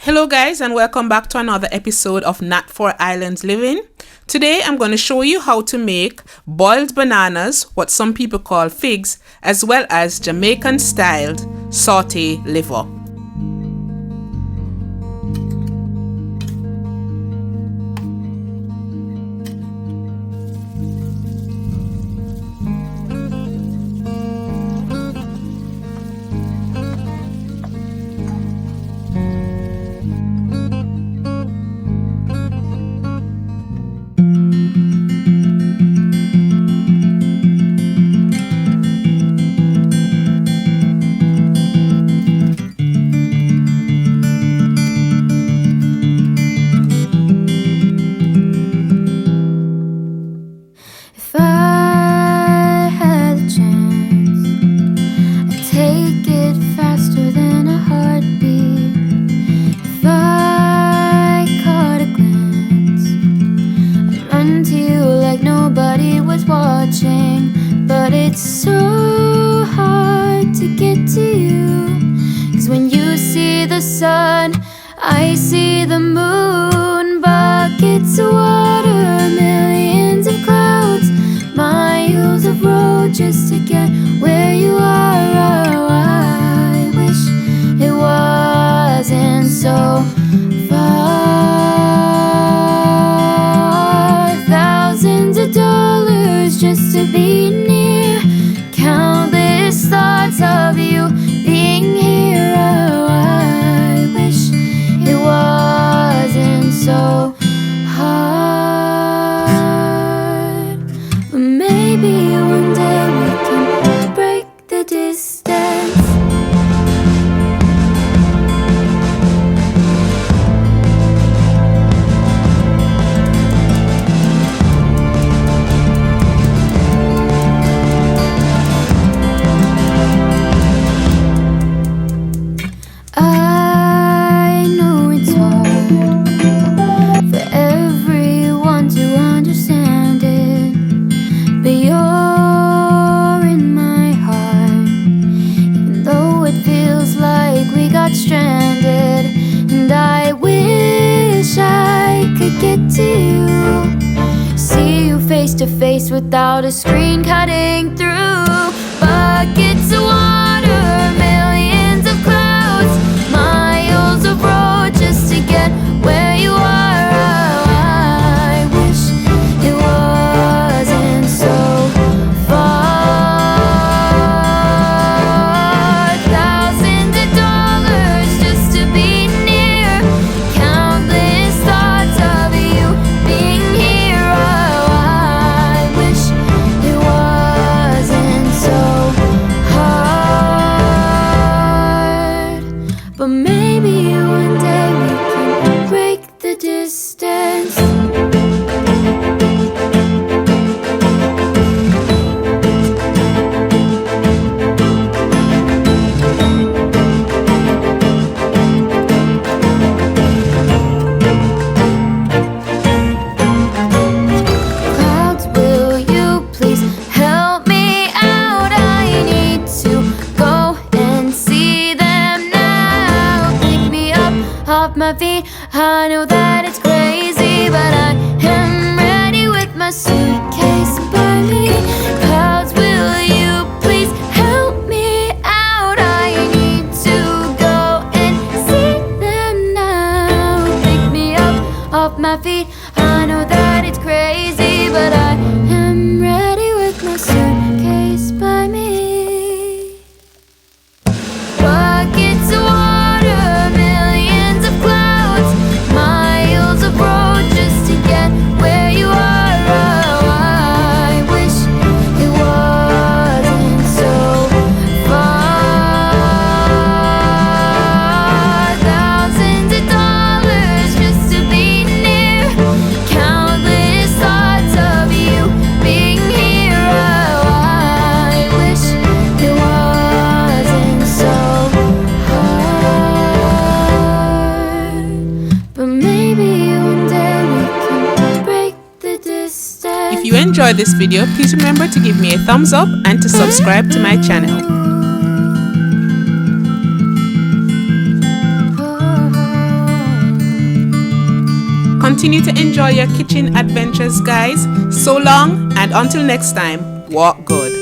Hello guys, and welcome back to another episode of Nat 4 Islands Living. Today I'm going to show you how to make boiled bananas, what some people call figs, as well as Jamaican styled saute liver. But it's so hard to get to you, 'cause when you see the sun, I see the moon. Buckets of water, millions of clouds, miles of road just to get where you are. Oh, I wish it wasn't so far. Thousands of dollars just to be near, countless thoughts of you being here. Oh, I wish it wasn't so hard. But maybe one day we can break the distance. Stranded, and I wish I could get to you, see you face to face without a screen cutting through. Buckets of water, millions of clouds, miles of road just to get where you are. Oh, I wish it wasn't so far. But maybe one day we can break the distance. Clouds, will you please help me out? I need to go and see them now. Off my feet, I know that it's crazy, but I am ready with my suitcase by me. Clouds, will you please help me out? I need to go and see them now. Pick me up off my feet, I know that it's crazy, but I am ready with my suitcase by me. Buckets of water, millions of clouds, miles of road just to get where you are. Oh, I wish it wasn't so far. Thousands of dollars just to be near, countless thoughts of you being here. Oh, I wish it wasn't so hard. But maybe one day we can break the distance. If you enjoyed this video, please remember to give me a thumbs up and to subscribe to my channel. Continue to enjoy your kitchen adventures, guys. So long, and until next time, walk good.